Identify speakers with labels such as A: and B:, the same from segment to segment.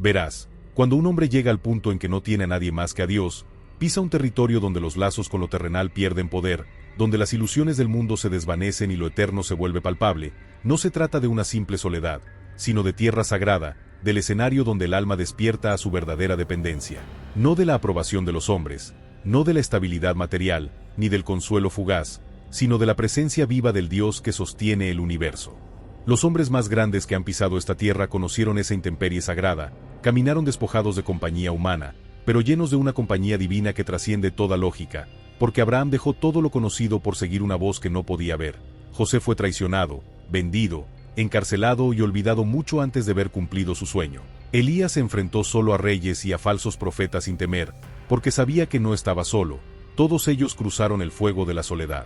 A: Verás, cuando un hombre llega al punto en que no tiene a nadie más que a Dios, pisa un territorio donde los lazos con lo terrenal pierden poder, donde las ilusiones del mundo se desvanecen y lo eterno se vuelve palpable. No se trata de una simple soledad, sino de tierra sagrada, del escenario donde el alma despierta a su verdadera dependencia. No de la aprobación de los hombres, no de la estabilidad material, ni del consuelo fugaz, sino de la presencia viva del Dios que sostiene el universo. Los hombres más grandes que han pisado esta tierra conocieron esa intemperie sagrada, caminaron despojados de compañía humana, pero llenos de una compañía divina que trasciende toda lógica, porque Abraham dejó todo lo conocido por seguir una voz que no podía ver. José fue traicionado, vendido, encarcelado y olvidado mucho antes de ver cumplido su sueño. Elías se enfrentó solo a reyes y a falsos profetas sin temer, porque sabía que no estaba solo. Todos ellos cruzaron el fuego de la soledad.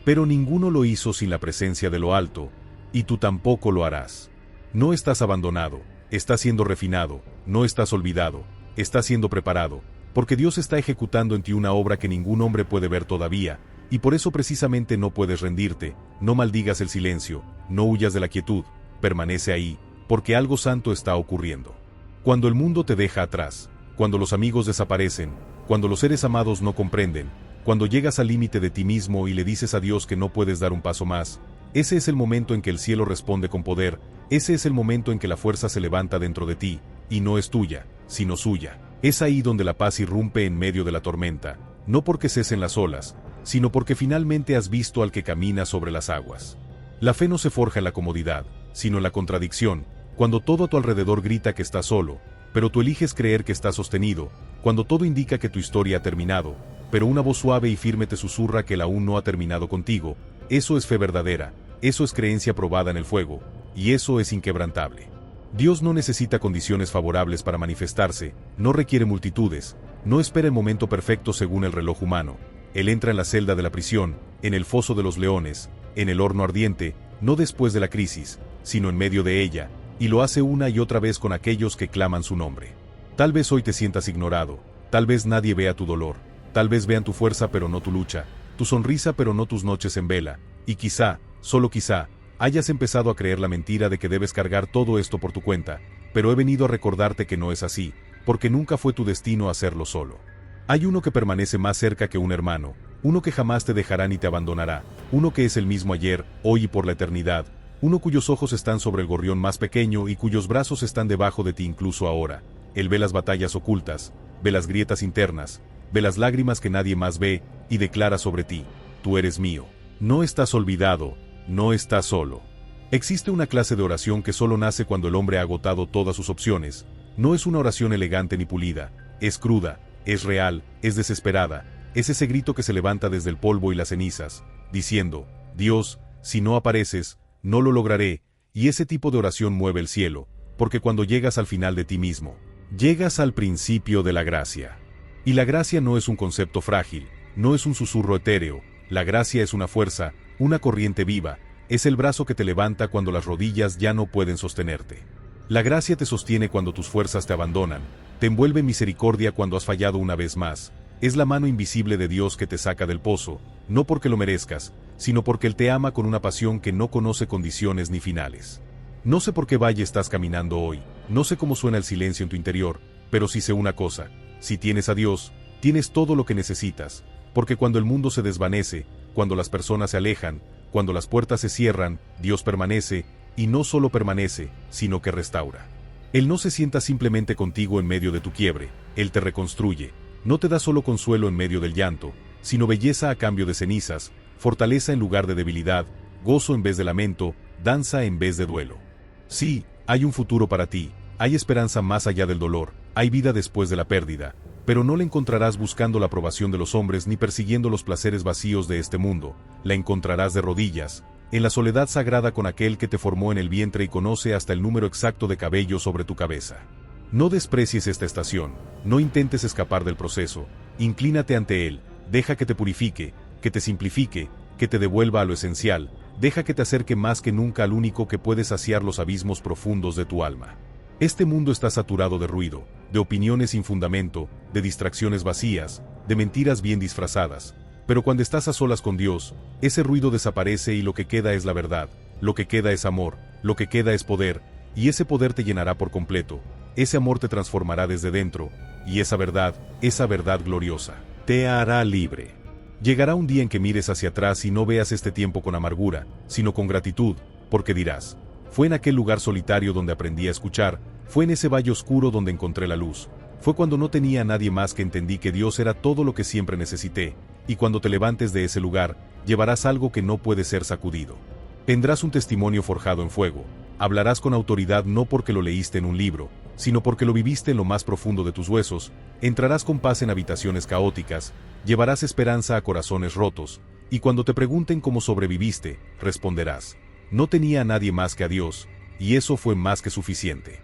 A: Pero ninguno lo hizo sin la presencia de lo alto, y tú tampoco lo harás. No estás abandonado, estás siendo refinado, no estás olvidado, estás siendo preparado, porque Dios está ejecutando en ti una obra que ningún hombre puede ver todavía, y por eso precisamente no puedes rendirte. No maldigas el silencio, no huyas de la quietud, permanece ahí, porque algo santo está ocurriendo. Cuando el mundo te deja atrás, cuando los amigos desaparecen, cuando los seres amados no comprenden, cuando llegas al límite de ti mismo y le dices a Dios que no puedes dar un paso más, ese es el momento en que el cielo responde con poder, ese es el momento en que la fuerza se levanta dentro de ti, y no es tuya, sino suya. Es ahí donde la paz irrumpe en medio de la tormenta, no porque cesen las olas, sino porque finalmente has visto al que camina sobre las aguas. La fe no se forja en la comodidad, sino en la contradicción, cuando todo a tu alrededor grita que estás solo, pero tú eliges creer que estás sostenido, cuando todo indica que tu historia ha terminado, pero una voz suave y firme te susurra que él aún no ha terminado contigo. Eso es fe verdadera, eso es creencia probada en el fuego, y eso es inquebrantable. Dios no necesita condiciones favorables para manifestarse, no requiere multitudes, no espera el momento perfecto según el reloj humano. Él entra en la celda de la prisión, en el foso de los leones, en el horno ardiente, no después de la crisis, sino en medio de ella, y lo hace una y otra vez con aquellos que claman su nombre. Tal vez hoy te sientas ignorado, tal vez nadie vea tu dolor, tal vez vean tu fuerza pero no tu lucha, tu sonrisa pero no tus noches en vela, y quizá, solo quizá, hayas empezado a creer la mentira de que debes cargar todo esto por tu cuenta, pero he venido a recordarte que no es así, porque nunca fue tu destino hacerlo solo. Hay uno que permanece más cerca que un hermano, uno que jamás te dejará ni te abandonará, uno que es el mismo ayer, hoy y por la eternidad, uno cuyos ojos están sobre el gorrión más pequeño y cuyos brazos están debajo de ti incluso ahora. Él ve las batallas ocultas, ve las grietas internas, ve las lágrimas que nadie más ve, y declara sobre ti: tú eres mío. No estás olvidado, no estás solo. Existe una clase de oración que solo nace cuando el hombre ha agotado todas sus opciones. No es una oración elegante ni pulida, es cruda, es real, es desesperada, es ese grito que se levanta desde el polvo y las cenizas, diciendo: Dios, si no apareces, no lo lograré. Y ese tipo de oración mueve el cielo, porque cuando llegas al final de ti mismo, llegas al principio de la gracia. Y la gracia no es un concepto frágil, no es un susurro etéreo, la gracia es una fuerza, una corriente viva, es el brazo que te levanta cuando las rodillas ya no pueden sostenerte. La gracia te sostiene cuando tus fuerzas te abandonan, te envuelve en misericordia cuando has fallado una vez más, es la mano invisible de Dios que te saca del pozo, no porque lo merezcas, sino porque Él te ama con una pasión que no conoce condiciones ni finales. No sé por qué valle estás caminando hoy, no sé cómo suena el silencio en tu interior, pero sí sé una cosa: si tienes a Dios, tienes todo lo que necesitas, porque cuando el mundo se desvanece, cuando las personas se alejan, cuando las puertas se cierran, Dios permanece, y no solo permanece, sino que restaura. Él no se sienta simplemente contigo en medio de tu quiebre, Él te reconstruye, no te da solo consuelo en medio del llanto, sino belleza a cambio de cenizas, fortaleza en lugar de debilidad, gozo en vez de lamento, danza en vez de duelo. Sí, hay un futuro para ti, hay esperanza más allá del dolor, hay vida después de la pérdida, pero no la encontrarás buscando la aprobación de los hombres ni persiguiendo los placeres vacíos de este mundo, la encontrarás de rodillas, en la soledad sagrada con aquel que te formó en el vientre y conoce hasta el número exacto de cabello sobre tu cabeza. No desprecies esta estación, no intentes escapar del proceso, inclínate ante él, deja que te purifique, que te simplifique, que te devuelva a lo esencial, deja que te acerque más que nunca al único que puede saciar los abismos profundos de tu alma. Este mundo está saturado de ruido, de opiniones sin fundamento, de distracciones vacías, de mentiras bien disfrazadas, pero cuando estás a solas con Dios, ese ruido desaparece y lo que queda es la verdad, lo que queda es amor, lo que queda es poder, y ese poder te llenará por completo. ese amor te transformará desde dentro, y esa verdad gloriosa, te hará libre. Llegará un día en que mires hacia atrás y no veas este tiempo con amargura, sino con gratitud, porque dirás, fue en aquel lugar solitario donde aprendí a escuchar, fue en ese valle oscuro donde encontré la luz, fue cuando no tenía a nadie más que entendí que Dios era todo lo que siempre necesité, y cuando te levantes de ese lugar, llevarás algo que no puede ser sacudido. Tendrás un testimonio forjado en fuego, hablarás con autoridad no porque lo leíste en un libro, sino porque lo viviste en lo más profundo de tus huesos, entrarás con paz en habitaciones caóticas, llevarás esperanza a corazones rotos, y cuando te pregunten cómo sobreviviste, responderás, no tenía a nadie más que a Dios, y eso fue más que suficiente.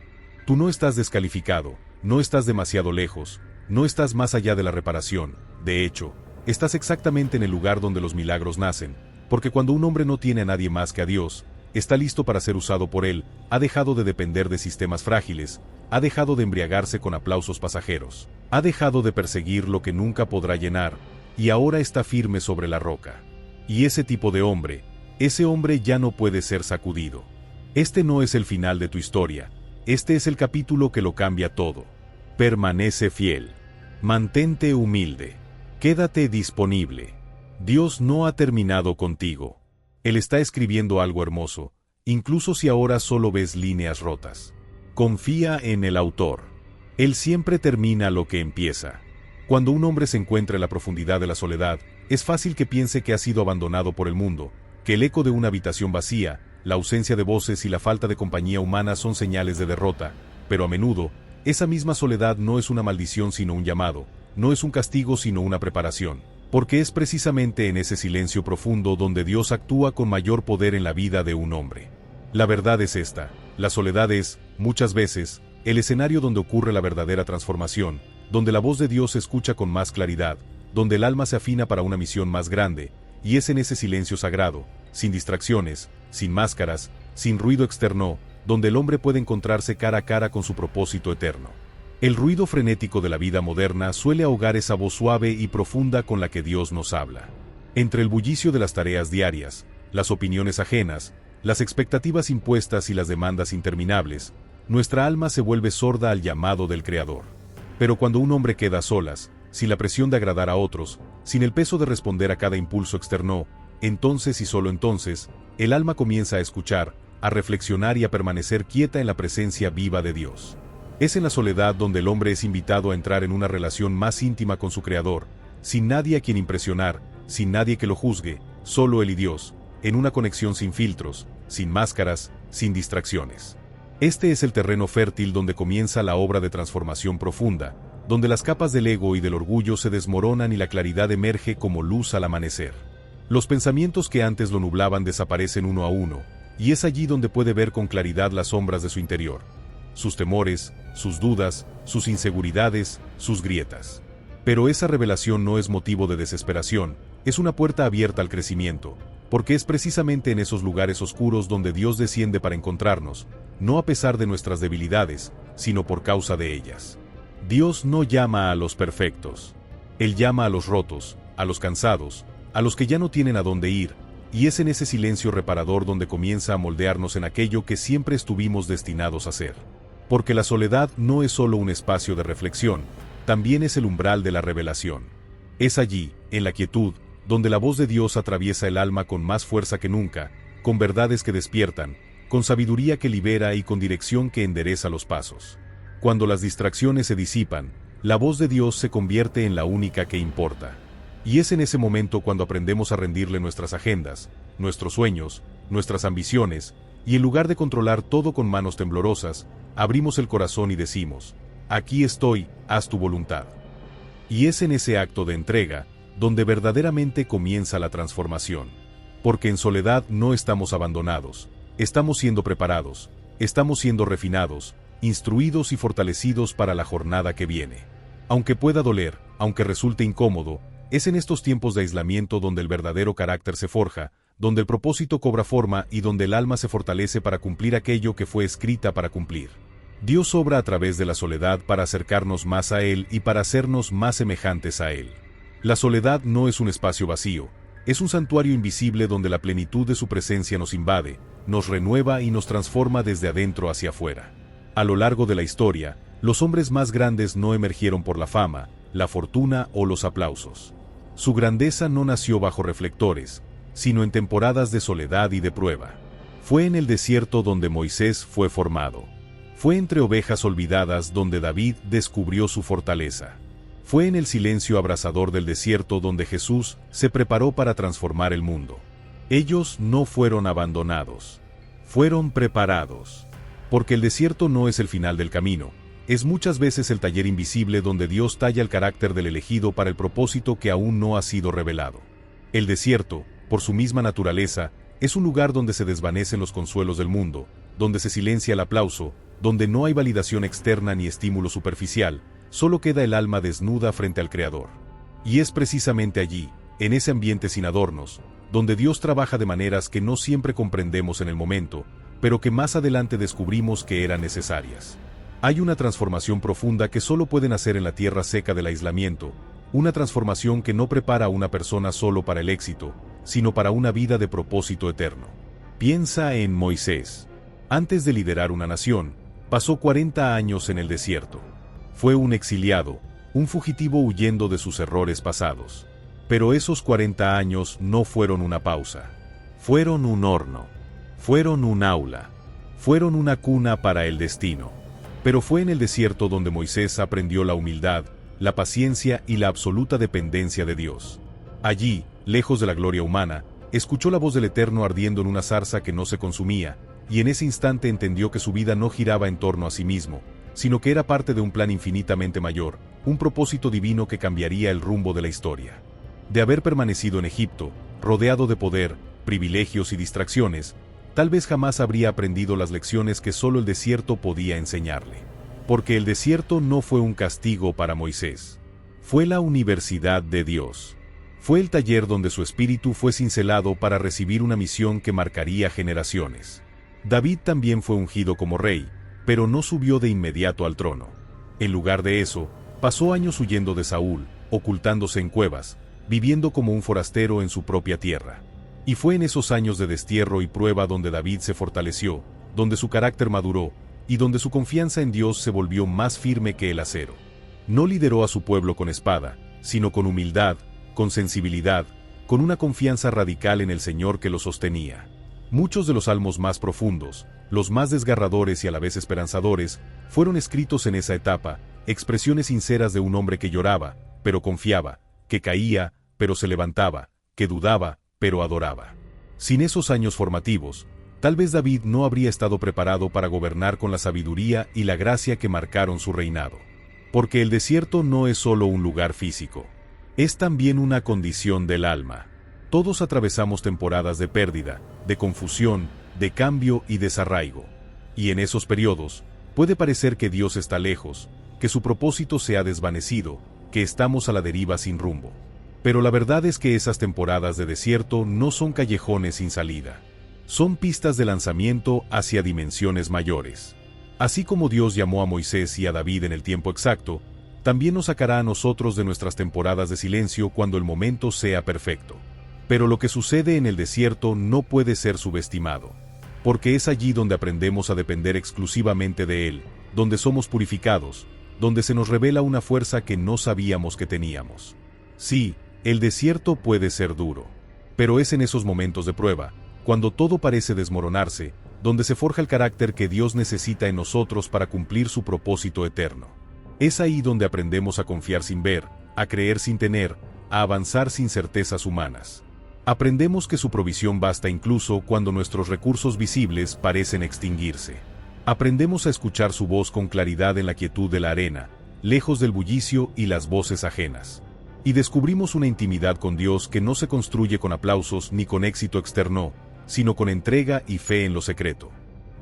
A: Tú no estás descalificado, no estás demasiado lejos, no estás más allá de la reparación, de hecho, estás exactamente en el lugar donde los milagros nacen, porque cuando un hombre no tiene a nadie más que a Dios, está listo para ser usado por Él, ha dejado de depender de sistemas frágiles, ha dejado de embriagarse con aplausos pasajeros, ha dejado de perseguir lo que nunca podrá llenar, y ahora está firme sobre la roca. Y ese tipo de hombre, ese hombre ya no puede ser sacudido. Este no es el final de tu historia, este es el capítulo que lo cambia todo. Permanece fiel. Mantente humilde. Quédate disponible. Dios no ha terminado contigo. Él está escribiendo algo hermoso, incluso si ahora solo ves líneas rotas. Confía en el autor. Él siempre termina lo que empieza. Cuando un hombre se encuentra en la profundidad de la soledad, es fácil que piense que ha sido abandonado por el mundo, que el eco de una habitación vacía, la ausencia de voces y la falta de compañía humana son señales de derrota, pero a menudo, esa misma soledad no es una maldición sino un llamado, no es un castigo sino una preparación, porque es precisamente en ese silencio profundo donde Dios actúa con mayor poder en la vida de un hombre. La verdad es esta, la soledad es, muchas veces, el escenario donde ocurre la verdadera transformación, donde la voz de Dios se escucha con más claridad, donde el alma se afina para una misión más grande, y es en ese silencio sagrado, sin distracciones, sin máscaras, sin ruido externo, donde el hombre puede encontrarse cara a cara con su propósito eterno. El ruido frenético de la vida moderna suele ahogar esa voz suave y profunda con la que Dios nos habla. Entre el bullicio de las tareas diarias, las opiniones ajenas, las expectativas impuestas y las demandas interminables, nuestra alma se vuelve sorda al llamado del Creador. Pero cuando un hombre queda a solas, sin la presión de agradar a otros, sin el peso de responder a cada impulso externo, entonces y solo entonces, el alma comienza a escuchar, a reflexionar y a permanecer quieta en la presencia viva de Dios. Es en la soledad donde el hombre es invitado a entrar en una relación más íntima con su Creador, sin nadie a quien impresionar, sin nadie que lo juzgue, solo él y Dios, en una conexión sin filtros, sin máscaras, sin distracciones. Este es el terreno fértil donde comienza la obra de transformación profunda, donde las capas del ego y del orgullo se desmoronan y la claridad emerge como luz al amanecer. Los pensamientos que antes lo nublaban desaparecen uno a uno, y es allí donde puede ver con claridad las sombras de su interior, sus temores, sus dudas, sus inseguridades, sus grietas. Pero esa revelación no es motivo de desesperación, es una puerta abierta al crecimiento, porque es precisamente en esos lugares oscuros donde Dios desciende para encontrarnos, no a pesar de nuestras debilidades, sino por causa de ellas. Dios no llama a los perfectos. Él llama a los rotos, a los cansados, a los que ya no tienen a dónde ir, y es en ese silencio reparador donde comienza a moldearnos en aquello que siempre estuvimos destinados a ser. Porque la soledad no es solo un espacio de reflexión, también es el umbral de la revelación. Es allí, en la quietud, donde la voz de Dios atraviesa el alma con más fuerza que nunca, con verdades que despiertan, con sabiduría que libera y con dirección que endereza los pasos. Cuando las distracciones se disipan, la voz de Dios se convierte en la única que importa. Y es en ese momento cuando aprendemos a rendirle nuestras agendas, nuestros sueños, nuestras ambiciones, y en lugar de controlar todo con manos temblorosas, abrimos el corazón y decimos, aquí estoy, haz tu voluntad. Y es en ese acto de entrega, donde verdaderamente comienza la transformación. Porque en soledad no estamos abandonados, estamos siendo preparados, estamos siendo refinados, instruidos y fortalecidos para la jornada que viene. Aunque pueda doler, aunque resulte incómodo, es en estos tiempos de aislamiento donde el verdadero carácter se forja, donde el propósito cobra forma y donde el alma se fortalece para cumplir aquello que fue escrita para cumplir. Dios obra a través de la soledad para acercarnos más a Él y para hacernos más semejantes a Él. La soledad no es un espacio vacío, es un santuario invisible donde la plenitud de su presencia nos invade, nos renueva y nos transforma desde adentro hacia afuera. A lo largo de la historia, los hombres más grandes no emergieron por la fama, la fortuna o los aplausos. Su grandeza no nació bajo reflectores, sino en temporadas de soledad y de prueba. Fue en el desierto donde Moisés fue formado. Fue entre ovejas olvidadas donde David descubrió su fortaleza. Fue en el silencio abrasador del desierto donde Jesús se preparó para transformar el mundo. Ellos no fueron abandonados. Fueron preparados. Porque el desierto no es el final del camino. Es muchas veces el taller invisible donde Dios talla el carácter del elegido para el propósito que aún no ha sido revelado. El desierto, por su misma naturaleza, es un lugar donde se desvanecen los consuelos del mundo, donde se silencia el aplauso, donde no hay validación externa ni estímulo superficial, solo queda el alma desnuda frente al Creador. Y es precisamente allí, en ese ambiente sin adornos, donde Dios trabaja de maneras que no siempre comprendemos en el momento, pero que más adelante descubrimos que eran necesarias. Hay una transformación profunda que solo puede nacer en la tierra seca del aislamiento, una transformación que no prepara a una persona solo para el éxito, sino para una vida de propósito eterno. Piensa en Moisés. Antes de liderar una nación, pasó 40 años en el desierto. Fue un exiliado, un fugitivo huyendo de sus errores pasados. Pero esos 40 años no fueron una pausa. Fueron un horno. Fueron un aula. Fueron una cuna para el destino. Pero fue en el desierto donde Moisés aprendió la humildad, la paciencia y la absoluta dependencia de Dios. Allí, lejos de la gloria humana, escuchó la voz del Eterno ardiendo en una zarza que no se consumía, y en ese instante entendió que su vida no giraba en torno a sí mismo, sino que era parte de un plan infinitamente mayor, un propósito divino que cambiaría el rumbo de la historia. De haber permanecido en Egipto, rodeado de poder, privilegios y distracciones, tal vez jamás habría aprendido las lecciones que solo el desierto podía enseñarle. Porque el desierto no fue un castigo para Moisés. Fue la universidad de Dios. Fue el taller donde su espíritu fue cincelado para recibir una misión que marcaría generaciones. David también fue ungido como rey, pero no subió de inmediato al trono. En lugar de eso, pasó años huyendo de Saúl, ocultándose en cuevas, viviendo como un forastero en su propia tierra. Y fue en esos años de destierro y prueba donde David se fortaleció, donde su carácter maduró, y donde su confianza en Dios se volvió más firme que el acero. No lideró a su pueblo con espada, sino con humildad, con sensibilidad, con una confianza radical en el Señor que lo sostenía. Muchos de los salmos más profundos, los más desgarradores y a la vez esperanzadores, fueron escritos en esa etapa, expresiones sinceras de un hombre que lloraba, pero confiaba, que caía, pero se levantaba, que dudaba, pero adoraba. Sin esos años formativos, tal vez David no habría estado preparado para gobernar con la sabiduría y la gracia que marcaron su reinado. Porque el desierto no es solo un lugar físico. Es también una condición del alma. Todos atravesamos temporadas de pérdida, de confusión, de cambio y desarraigo. Y en esos periodos, puede parecer que Dios está lejos, que su propósito se ha desvanecido, que estamos a la deriva sin rumbo. Pero la verdad es que esas temporadas de desierto no son callejones sin salida. Son pistas de lanzamiento hacia dimensiones mayores. Así como Dios llamó a Moisés y a David en el tiempo exacto, también nos sacará a nosotros de nuestras temporadas de silencio cuando el momento sea perfecto. Pero lo que sucede en el desierto no puede ser subestimado, porque es allí donde aprendemos a depender exclusivamente de Él, donde somos purificados, donde se nos revela una fuerza que no sabíamos que teníamos. Sí, el desierto puede ser duro, pero es en esos momentos de prueba, cuando todo parece desmoronarse, donde se forja el carácter que Dios necesita en nosotros para cumplir su propósito eterno. Es ahí donde aprendemos a confiar sin ver, a creer sin tener, a avanzar sin certezas humanas. Aprendemos que su provisión basta incluso cuando nuestros recursos visibles parecen extinguirse. Aprendemos a escuchar su voz con claridad en la quietud de la arena, lejos del bullicio y las voces ajenas. Y descubrimos una intimidad con Dios que no se construye con aplausos ni con éxito externo, sino con entrega y fe en lo secreto.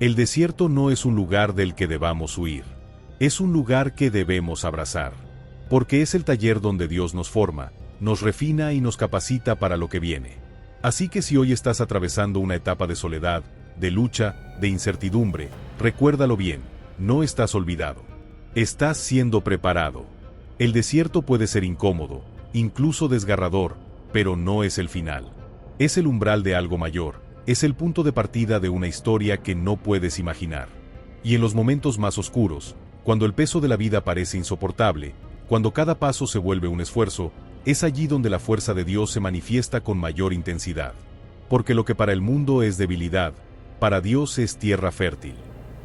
A: El desierto no es un lugar del que debamos huir. Es un lugar que debemos abrazar. Porque es el taller donde Dios nos forma, nos refina y nos capacita para lo que viene. Así que si hoy estás atravesando una etapa de soledad, de lucha, de incertidumbre, recuérdalo bien, no estás olvidado. Estás siendo preparado. El desierto puede ser incómodo, incluso desgarrador, pero no es el final. Es el umbral de algo mayor, es el punto de partida de una historia que no puedes imaginar. Y en los momentos más oscuros, cuando el peso de la vida parece insoportable, cuando cada paso se vuelve un esfuerzo, es allí donde la fuerza de Dios se manifiesta con mayor intensidad. Porque lo que para el mundo es debilidad, para Dios es tierra fértil.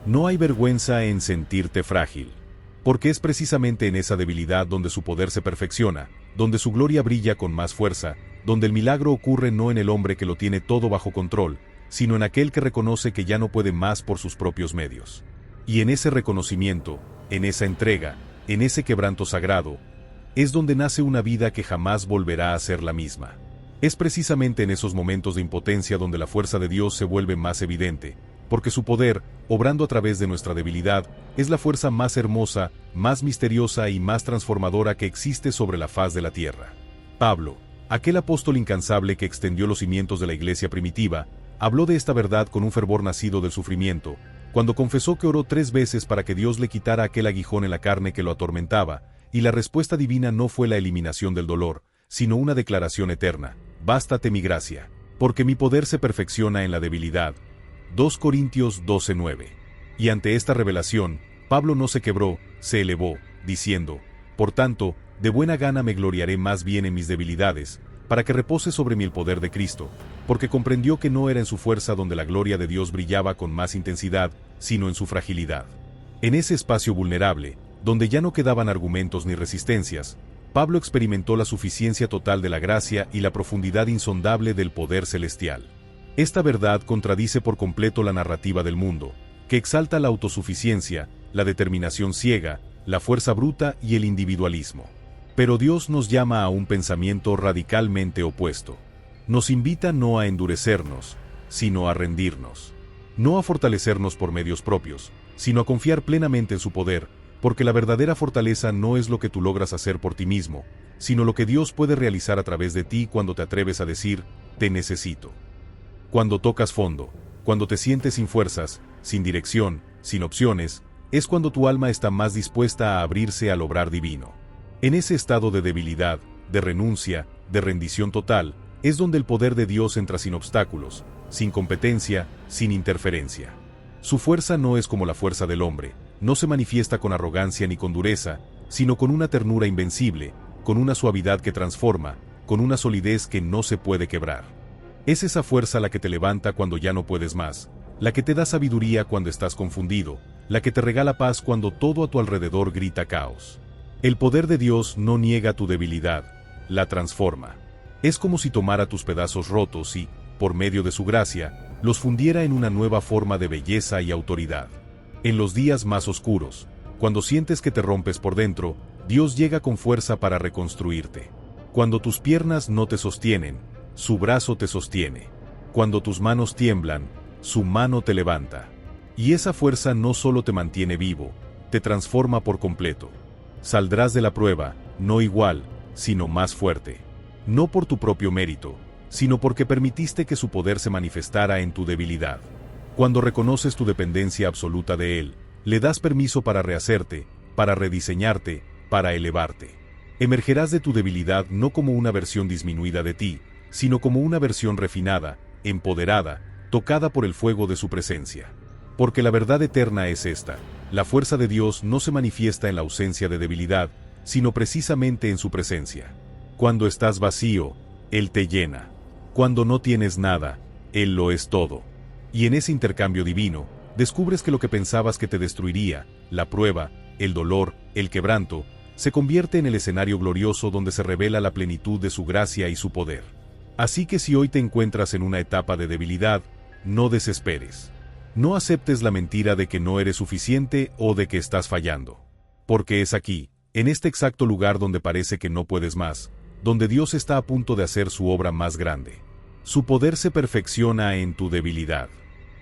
A: No hay vergüenza en sentirte frágil. Porque es precisamente en esa debilidad donde su poder se perfecciona, donde su gloria brilla con más fuerza, donde el milagro ocurre no en el hombre que lo tiene todo bajo control, sino en aquel que reconoce que ya no puede más por sus propios medios. Y en ese reconocimiento, en esa entrega, en ese quebranto sagrado, es donde nace una vida que jamás volverá a ser la misma. Es precisamente en esos momentos de impotencia donde la fuerza de Dios se vuelve más evidente, porque su poder, obrando a través de nuestra debilidad, es la fuerza más hermosa, más misteriosa y más transformadora que existe sobre la faz de la tierra. Pablo, aquel apóstol incansable que extendió los cimientos de la iglesia primitiva, habló de esta verdad con un fervor nacido del sufrimiento, cuando confesó que oró 3 veces para que Dios le quitara aquel aguijón en la carne que lo atormentaba, y la respuesta divina no fue la eliminación del dolor, sino una declaración eterna: bástate mi gracia, porque mi poder se perfecciona en la debilidad. 2 Corintios 12:9. Y ante esta revelación, Pablo no se quebró, se elevó, diciendo: por tanto, de buena gana me gloriaré más bien en mis debilidades, para que repose sobre mí el poder de Cristo, porque comprendió que no era en su fuerza donde la gloria de Dios brillaba con más intensidad, sino en su fragilidad. En ese espacio vulnerable, donde ya no quedaban argumentos ni resistencias, Pablo experimentó la suficiencia total de la gracia y la profundidad insondable del poder celestial. Esta verdad contradice por completo la narrativa del mundo, que exalta la autosuficiencia, la determinación ciega, la fuerza bruta y el individualismo. Pero Dios nos llama a un pensamiento radicalmente opuesto. Nos invita no a endurecernos, sino a rendirnos. No a fortalecernos por medios propios, sino a confiar plenamente en su poder, porque la verdadera fortaleza no es lo que tú logras hacer por ti mismo, sino lo que Dios puede realizar a través de ti cuando te atreves a decir: te necesito. Cuando tocas fondo, cuando te sientes sin fuerzas, sin dirección, sin opciones, es cuando tu alma está más dispuesta a abrirse al obrar divino. En ese estado de debilidad, de renuncia, de rendición total, es donde el poder de Dios entra sin obstáculos, sin competencia, sin interferencia. Su fuerza no es como la fuerza del hombre, no se manifiesta con arrogancia ni con dureza, sino con una ternura invencible, con una suavidad que transforma, con una solidez que no se puede quebrar. Es esa fuerza la que te levanta cuando ya no puedes más, la que te da sabiduría cuando estás confundido, la que te regala paz cuando todo a tu alrededor grita caos. El poder de Dios no niega tu debilidad, la transforma. Es como si tomara tus pedazos rotos y, por medio de su gracia, los fundiera en una nueva forma de belleza y autoridad. En los días más oscuros, cuando sientes que te rompes por dentro, Dios llega con fuerza para reconstruirte. Cuando tus piernas no te sostienen, su brazo te sostiene. Cuando tus manos tiemblan, su mano te levanta. Y esa fuerza no solo te mantiene vivo, te transforma por completo. Saldrás de la prueba, no igual, sino más fuerte. No por tu propio mérito, sino porque permitiste que su poder se manifestara en tu debilidad. Cuando reconoces tu dependencia absoluta de Él, le das permiso para rehacerte, para rediseñarte, para elevarte. Emergerás de tu debilidad no como una versión disminuida de ti, sino como una versión refinada, empoderada, tocada por el fuego de su presencia. Porque la verdad eterna es esta: la fuerza de Dios no se manifiesta en la ausencia de debilidad, sino precisamente en su presencia. Cuando estás vacío, Él te llena. Cuando no tienes nada, Él lo es todo. Y en ese intercambio divino, descubres que lo que pensabas que te destruiría, la prueba, el dolor, el quebranto, se convierte en el escenario glorioso donde se revela la plenitud de su gracia y su poder. Así que si hoy te encuentras en una etapa de debilidad, no desesperes. No aceptes la mentira de que no eres suficiente o de que estás fallando. Porque es aquí, en este exacto lugar donde parece que no puedes más, donde Dios está a punto de hacer su obra más grande. Su poder se perfecciona en tu debilidad.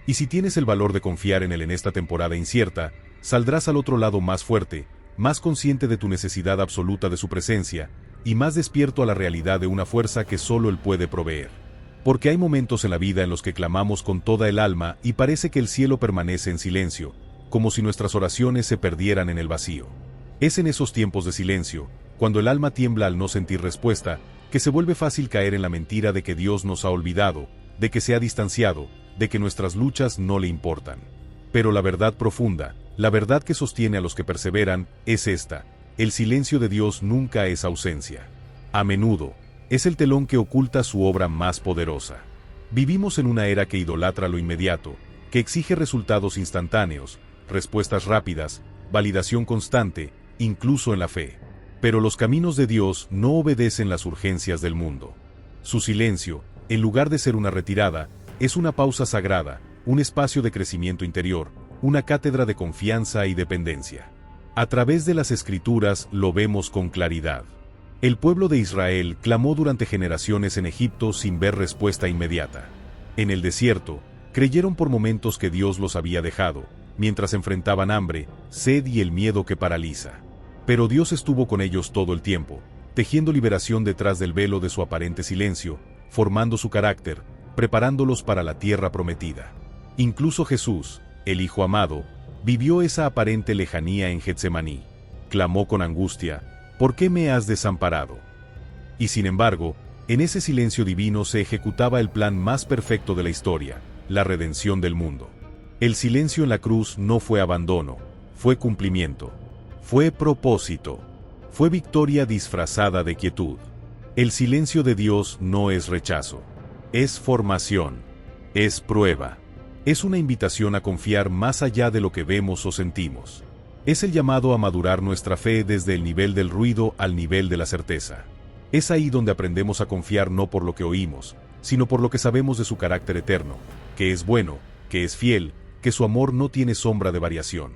A: Y si tienes el valor de confiar en Él en esta temporada incierta, saldrás al otro lado más fuerte, más consciente de tu necesidad absoluta de su presencia, y más despierto a la realidad de una fuerza que solo Él puede proveer. Porque hay momentos en la vida en los que clamamos con toda el alma y parece que el cielo permanece en silencio, como si nuestras oraciones se perdieran en el vacío. Es en esos tiempos de silencio, cuando el alma tiembla al no sentir respuesta, que se vuelve fácil caer en la mentira de que Dios nos ha olvidado, de que se ha distanciado, de que nuestras luchas no le importan. Pero la verdad profunda, la verdad que sostiene a los que perseveran, es esta: el silencio de Dios nunca es ausencia. A menudo, es el telón que oculta su obra más poderosa. Vivimos en una era que idolatra lo inmediato, que exige resultados instantáneos, respuestas rápidas, validación constante, incluso en la fe. Pero los caminos de Dios no obedecen las urgencias del mundo. Su silencio, en lugar de ser una retirada, es una pausa sagrada, un espacio de crecimiento interior, una cátedra de confianza y dependencia. A través de las Escrituras lo vemos con claridad. El pueblo de Israel clamó durante generaciones en Egipto sin ver respuesta inmediata. En el desierto, creyeron por momentos que Dios los había dejado, mientras enfrentaban hambre, sed y el miedo que paraliza. Pero Dios estuvo con ellos todo el tiempo, tejiendo liberación detrás del velo de su aparente silencio, formando su carácter, preparándolos para la tierra prometida. Incluso Jesús, el Hijo amado, vivió esa aparente lejanía en Getsemaní. Clamó con angustia: ¿por qué me has desamparado? Y sin embargo, en ese silencio divino se ejecutaba el plan más perfecto de la historia, la redención del mundo. El silencio en la cruz no fue abandono, fue cumplimiento, fue propósito, fue victoria disfrazada de quietud. El silencio de Dios no es rechazo, es formación, es prueba, es una invitación a confiar más allá de lo que vemos o sentimos. Es el llamado a madurar nuestra fe desde el nivel del ruido al nivel de la certeza. Es ahí donde aprendemos a confiar no por lo que oímos, sino por lo que sabemos de su carácter eterno, que es bueno, que es fiel, que su amor no tiene sombra de variación.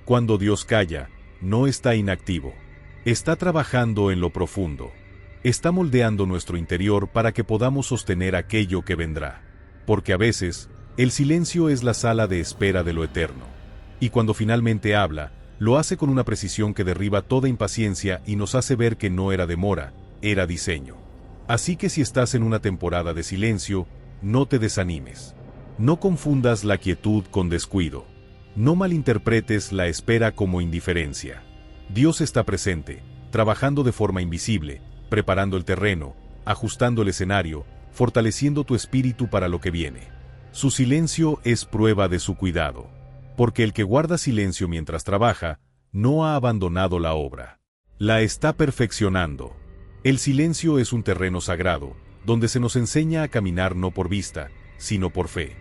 A: Cuando Dios calla, no está inactivo. Está trabajando en lo profundo. Está moldeando nuestro interior para que podamos sostener aquello que vendrá. Porque a veces, el silencio es la sala de espera de lo eterno. Y cuando finalmente habla, lo hace con una precisión que derriba toda impaciencia y nos hace ver que no era demora, era diseño. Así que si estás en una temporada de silencio, no te desanimes. No confundas la quietud con descuido. No malinterpretes la espera como indiferencia. Dios está presente, trabajando de forma invisible, preparando el terreno, ajustando el escenario, fortaleciendo tu espíritu para lo que viene. Su silencio es prueba de su cuidado. Porque el que guarda silencio mientras trabaja, no ha abandonado la obra. La está perfeccionando. El silencio es un terreno sagrado, donde se nos enseña a caminar no por vista, sino por fe.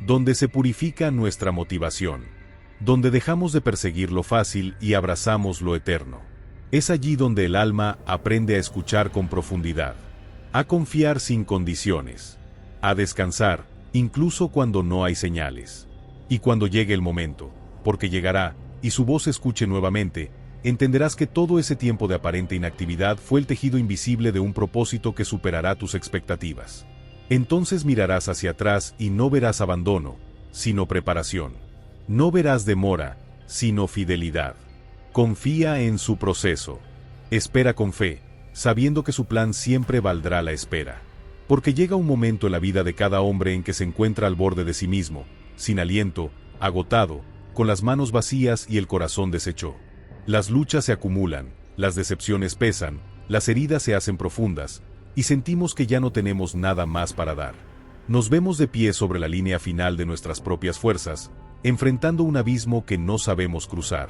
A: Donde se purifica nuestra motivación. Donde dejamos de perseguir lo fácil y abrazamos lo eterno. Es allí donde el alma aprende a escuchar con profundidad. A confiar sin condiciones. A descansar, incluso cuando no hay señales. Y cuando llegue el momento, porque llegará, y su voz se escuche nuevamente, entenderás que todo ese tiempo de aparente inactividad fue el tejido invisible de un propósito que superará tus expectativas. Entonces mirarás hacia atrás y no verás abandono, sino preparación. No verás demora, sino fidelidad. Confía en su proceso. Espera con fe, sabiendo que su plan siempre valdrá la espera. Porque llega un momento en la vida de cada hombre en que se encuentra al borde de sí mismo, sin aliento, agotado, con las manos vacías y el corazón deshecho. Las luchas se acumulan, las decepciones pesan, las heridas se hacen profundas, y sentimos que ya no tenemos nada más para dar. Nos vemos de pie sobre la línea final de nuestras propias fuerzas, enfrentando un abismo que no sabemos cruzar.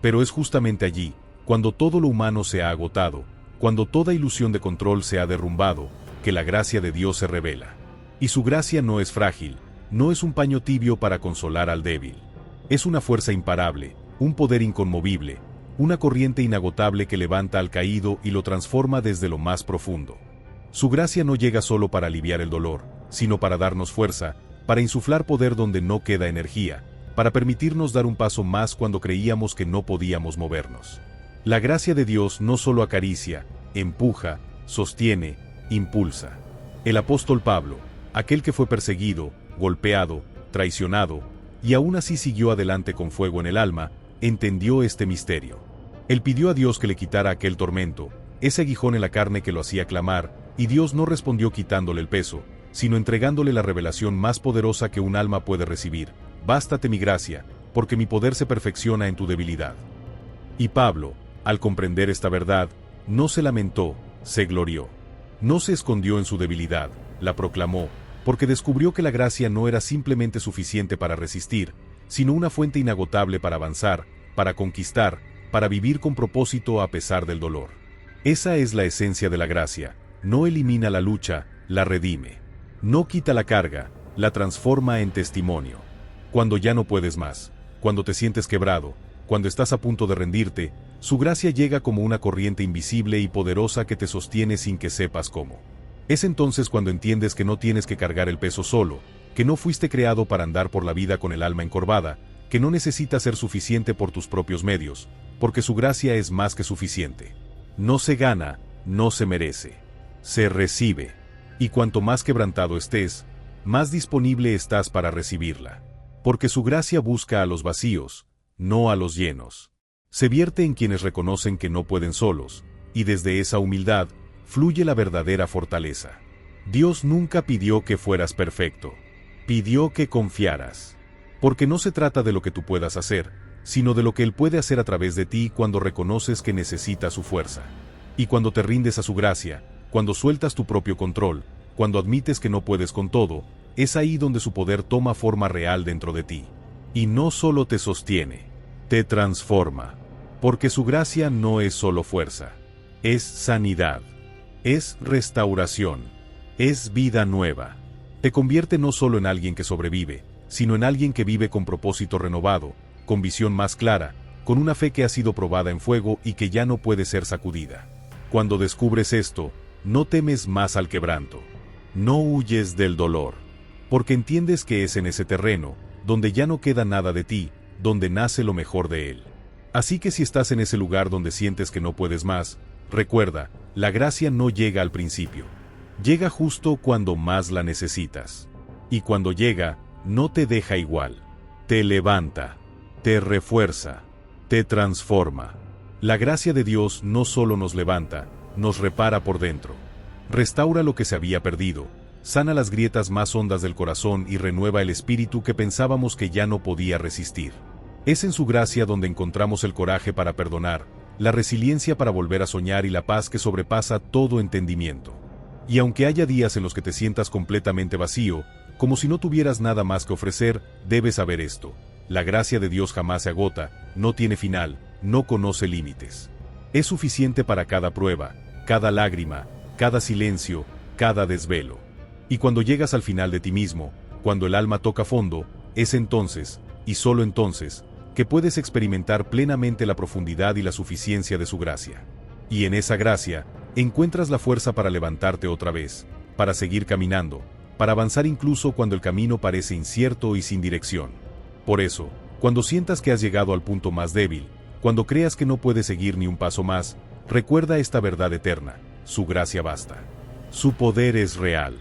A: Pero es justamente allí, cuando todo lo humano se ha agotado, cuando toda ilusión de control se ha derrumbado, que la gracia de Dios se revela. Y su gracia no es frágil, no es un paño tibio para consolar al débil. Es una fuerza imparable, un poder inconmovible, una corriente inagotable que levanta al caído y lo transforma desde lo más profundo. Su gracia no llega solo para aliviar el dolor, sino para darnos fuerza, para insuflar poder donde no queda energía, para permitirnos dar un paso más cuando creíamos que no podíamos movernos. La gracia de Dios no solo acaricia, empuja, sostiene, impulsa. El apóstol Pablo, aquel que fue perseguido, golpeado, traicionado, y aún así siguió adelante con fuego en el alma, entendió este misterio. Él pidió a Dios que le quitara aquel tormento, ese aguijón en la carne que lo hacía clamar, y Dios no respondió quitándole el peso, sino entregándole la revelación más poderosa que un alma puede recibir: bástate mi gracia, porque mi poder se perfecciona en tu debilidad. Y Pablo, al comprender esta verdad, no se lamentó, se glorió. No se escondió en su debilidad, la proclamó, porque descubrió que la gracia no era simplemente suficiente para resistir, sino una fuente inagotable para avanzar, para conquistar, para vivir con propósito a pesar del dolor. Esa es la esencia de la gracia. No elimina la lucha, la redime. No quita la carga, la transforma en testimonio. Cuando ya no puedes más, cuando te sientes quebrado, cuando estás a punto de rendirte, su gracia llega como una corriente invisible y poderosa que te sostiene sin que sepas cómo. Es entonces cuando entiendes que no tienes que cargar el peso solo, que no fuiste creado para andar por la vida con el alma encorvada, que no necesitas ser suficiente por tus propios medios, porque su gracia es más que suficiente. No se gana, no se merece. Se recibe. Y cuanto más quebrantado estés, más disponible estás para recibirla. Porque su gracia busca a los vacíos, no a los llenos. Se vierte en quienes reconocen que no pueden solos, y desde esa humildad fluye la verdadera fortaleza. Dios nunca pidió que fueras perfecto. Pidió que confiaras. Porque no se trata de lo que tú puedas hacer, sino de lo que Él puede hacer a través de ti cuando reconoces que necesitas su fuerza. Y cuando te rindes a su gracia, cuando sueltas tu propio control, cuando admites que no puedes con todo, es ahí donde su poder toma forma real dentro de ti. Y no solo te sostiene, te transforma. Porque su gracia no es solo fuerza, es sanidad, es restauración, es vida nueva. Te convierte no solo en alguien que sobrevive, sino en alguien que vive con propósito renovado, con visión más clara, con una fe que ha sido probada en fuego y que ya no puede ser sacudida. Cuando descubres esto, no temes más al quebranto. No huyes del dolor. Porque entiendes que es en ese terreno, donde ya no queda nada de ti, donde nace lo mejor de él. Así que si estás en ese lugar donde sientes que no puedes más, recuerda, la gracia no llega al principio. Llega justo cuando más la necesitas. Y cuando llega, no te deja igual. Te levanta. Te refuerza, te transforma. La gracia de Dios no solo nos levanta, nos repara por dentro. Restaura lo que se había perdido, sana las grietas más hondas del corazón y renueva el espíritu que pensábamos que ya no podía resistir. Es en su gracia donde encontramos el coraje para perdonar, la resiliencia para volver a soñar y la paz que sobrepasa todo entendimiento. Y aunque haya días en los que te sientas completamente vacío, como si no tuvieras nada más que ofrecer, debes saber esto. La gracia de Dios jamás se agota, no tiene final, no conoce límites. Es suficiente para cada prueba, cada lágrima, cada silencio, cada desvelo. Y cuando llegas al final de ti mismo, cuando el alma toca fondo, es entonces, y solo entonces, que puedes experimentar plenamente la profundidad y la suficiencia de su gracia. Y en esa gracia, encuentras la fuerza para levantarte otra vez, para seguir caminando, para avanzar incluso cuando el camino parece incierto y sin dirección. Por eso, cuando sientas que has llegado al punto más débil, cuando creas que no puedes seguir ni un paso más, recuerda esta verdad eterna: su gracia basta. Su poder es real.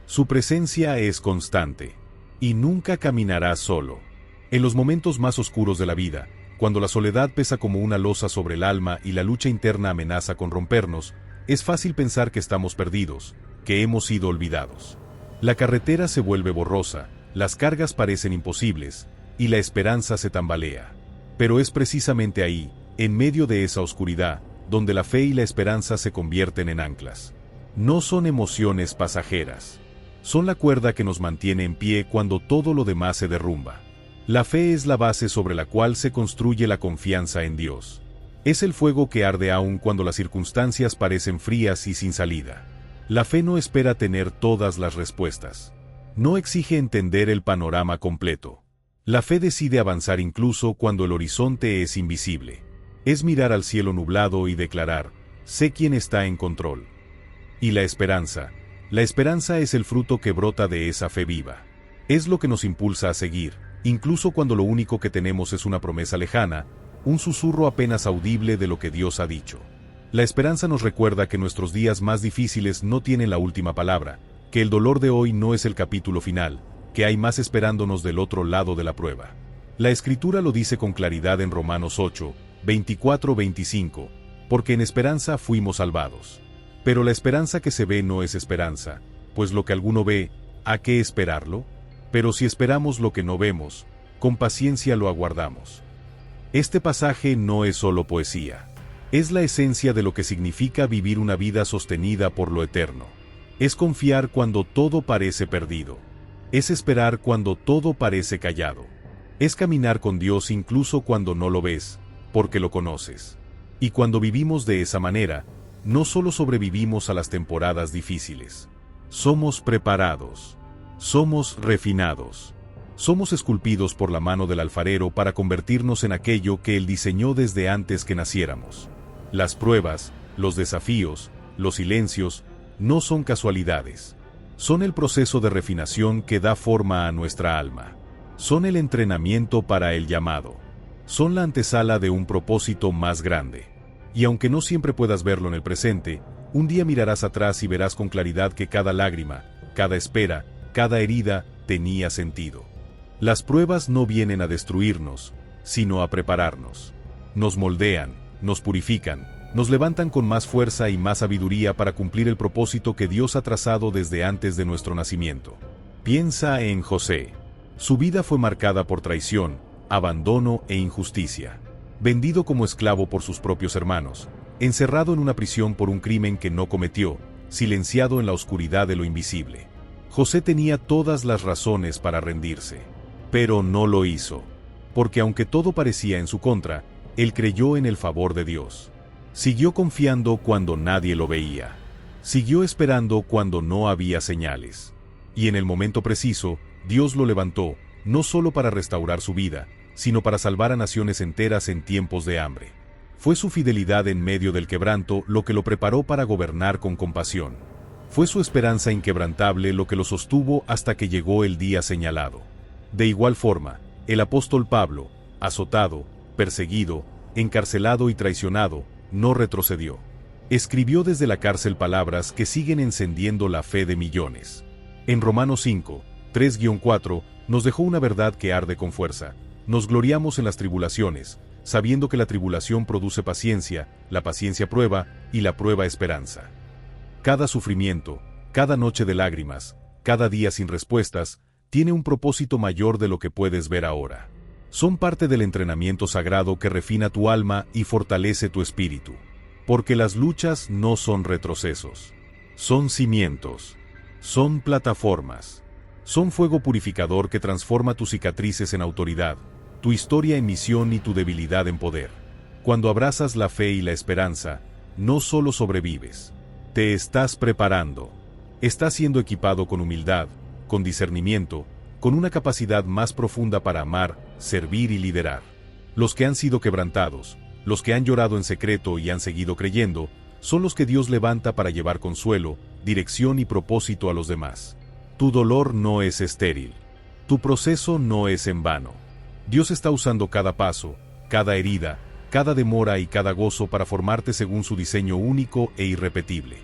A: Su presencia es constante. Y nunca caminarás solo. En los momentos más oscuros de la vida, cuando la soledad pesa como una losa sobre el alma y la lucha interna amenaza con rompernos, es fácil pensar que estamos perdidos, que hemos sido olvidados. La carretera se vuelve borrosa, las cargas parecen imposibles, y la esperanza se tambalea. Pero es precisamente ahí, en medio de esa oscuridad, donde la fe y la esperanza se convierten en anclas. No son emociones pasajeras. Son la cuerda que nos mantiene en pie cuando todo lo demás se derrumba. La fe es la base sobre la cual se construye la confianza en Dios. Es el fuego que arde aún cuando las circunstancias parecen frías y sin salida. La fe no espera tener todas las respuestas. No exige entender el panorama completo. La fe decide avanzar incluso cuando el horizonte es invisible. Es mirar al cielo nublado y declarar: sé quién está en control. Y la esperanza es el fruto que brota de esa fe viva. Es lo que nos impulsa a seguir, incluso cuando lo único que tenemos es una promesa lejana, un susurro apenas audible de lo que Dios ha dicho. La esperanza nos recuerda que nuestros días más difíciles no tienen la última palabra, que el dolor de hoy no es el capítulo final, que hay más esperándonos del otro lado de la prueba. La Escritura lo dice con claridad en Romanos 8, 24-25, porque en esperanza fuimos salvados. Pero la esperanza que se ve no es esperanza, pues lo que alguno ve, ¿a qué esperarlo? Pero si esperamos lo que no vemos, con paciencia lo aguardamos. Este pasaje no es solo poesía. Es la esencia de lo que significa vivir una vida sostenida por lo eterno. Es confiar cuando todo parece perdido. Es esperar cuando todo parece callado. Es caminar con Dios incluso cuando no lo ves, porque lo conoces. Y cuando vivimos de esa manera, no solo sobrevivimos a las temporadas difíciles. Somos preparados. Somos refinados. Somos esculpidos por la mano del alfarero para convertirnos en aquello que Él diseñó desde antes que naciéramos. Las pruebas, los desafíos, los silencios, no son casualidades. Son el proceso de refinación que da forma a nuestra alma. Son el entrenamiento para el llamado. Son la antesala de un propósito más grande. Y aunque no siempre puedas verlo en el presente, un día mirarás atrás y verás con claridad que cada lágrima, cada espera, cada herida tenía sentido. Las pruebas no vienen a destruirnos, sino a prepararnos. Nos moldean, nos purifican, nos levantan con más fuerza y más sabiduría para cumplir el propósito que Dios ha trazado desde antes de nuestro nacimiento. Piensa en José. Su vida fue marcada por traición, abandono e injusticia. Vendido como esclavo por sus propios hermanos, encerrado en una prisión por un crimen que no cometió, silenciado en la oscuridad de lo invisible. José tenía todas las razones para rendirse. Pero no lo hizo. Porque aunque todo parecía en su contra, él creyó en el favor de Dios. Siguió confiando cuando nadie lo veía. Siguió esperando cuando no había señales. Y en el momento preciso, Dios lo levantó, no solo para restaurar su vida, sino para salvar a naciones enteras en tiempos de hambre. Fue su fidelidad en medio del quebranto lo que lo preparó para gobernar con compasión. Fue su esperanza inquebrantable lo que lo sostuvo hasta que llegó el día señalado. De igual forma, el apóstol Pablo, azotado, perseguido, encarcelado y traicionado, no retrocedió. Escribió desde la cárcel palabras que siguen encendiendo la fe de millones. En Romanos 5, 3-4, nos dejó una verdad que arde con fuerza. Nos gloriamos en las tribulaciones, sabiendo que la tribulación produce paciencia, la paciencia prueba, y la prueba esperanza. Cada sufrimiento, cada noche de lágrimas, cada día sin respuestas, tiene un propósito mayor de lo que puedes ver ahora. Son parte del entrenamiento sagrado que refina tu alma y fortalece tu espíritu. Porque las luchas no son retrocesos. Son cimientos. Son plataformas. Son fuego purificador que transforma tus cicatrices en autoridad, tu historia en misión y tu debilidad en poder. Cuando abrazas la fe y la esperanza, no solo sobrevives. Te estás preparando. Estás siendo equipado con humildad, con discernimiento, con una capacidad más profunda para amar, servir y liderar. Los que han sido quebrantados, los que han llorado en secreto y han seguido creyendo, son los que Dios levanta para llevar consuelo, dirección y propósito a los demás. Tu dolor no es estéril. Tu proceso no es en vano. Dios está usando cada paso, cada herida, cada demora y cada gozo para formarte según su diseño único e irrepetible.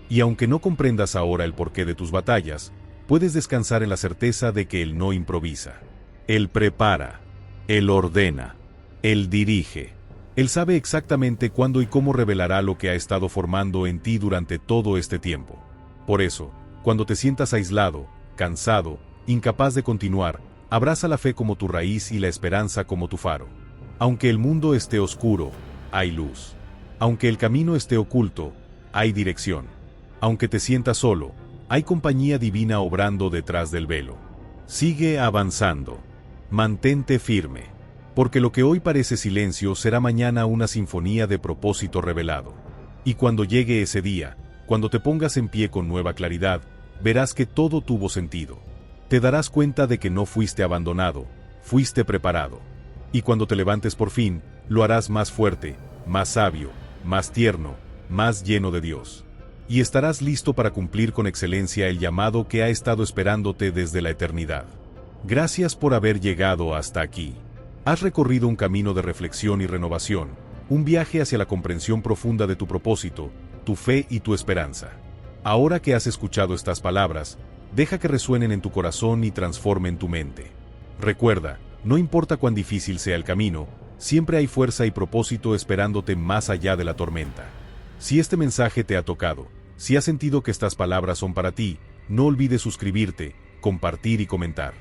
A: Y aunque no comprendas ahora el porqué de tus batallas, puedes descansar en la certeza de que Él no improvisa. Él prepara, Él ordena, Él dirige. Él sabe exactamente cuándo y cómo revelará lo que ha estado formando en ti durante todo este tiempo. Por eso, cuando te sientas aislado, cansado, incapaz de continuar, abraza la fe como tu raíz y la esperanza como tu faro. Aunque el mundo esté oscuro, hay luz. Aunque el camino esté oculto, hay dirección. Aunque te sientas solo, hay compañía divina obrando detrás del velo. Sigue avanzando. Mantente firme. Porque lo que hoy parece silencio será mañana una sinfonía de propósito revelado. Y cuando llegue ese día, cuando te pongas en pie con nueva claridad, verás que todo tuvo sentido. Te darás cuenta de que no fuiste abandonado, fuiste preparado. Y cuando te levantes por fin, lo harás más fuerte, más sabio, más tierno, más lleno de Dios. Y estarás listo para cumplir con excelencia el llamado que ha estado esperándote desde la eternidad. Gracias por haber llegado hasta aquí. Has recorrido un camino de reflexión y renovación, un viaje hacia la comprensión profunda de tu propósito, tu fe y tu esperanza. Ahora que has escuchado estas palabras, deja que resuenen en tu corazón y transformen tu mente. Recuerda, no importa cuán difícil sea el camino, siempre hay fuerza y propósito esperándote más allá de la tormenta. Si este mensaje te ha tocado, si has sentido que estas palabras son para ti, no olvides suscribirte, compartir y comentar.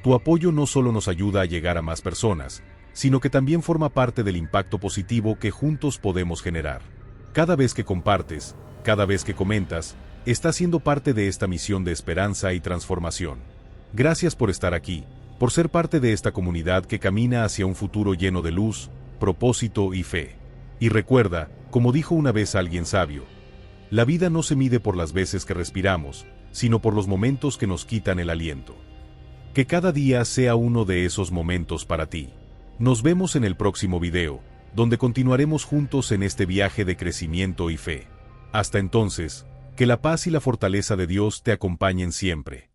A: Tu apoyo no solo nos ayuda a llegar a más personas, sino que también forma parte del impacto positivo que juntos podemos generar. Cada vez que compartes, cada vez que comentas, estás siendo parte de esta misión de esperanza y transformación. Gracias por estar aquí, por ser parte de esta comunidad que camina hacia un futuro lleno de luz, propósito y fe. Y recuerda, como dijo una vez alguien sabio, la vida no se mide por las veces que respiramos, sino por los momentos que nos quitan el aliento. Que cada día sea uno de esos momentos para ti. Nos vemos en el próximo video, donde continuaremos juntos en este viaje de crecimiento y fe. Hasta entonces, que la paz y la fortaleza de Dios te acompañen siempre.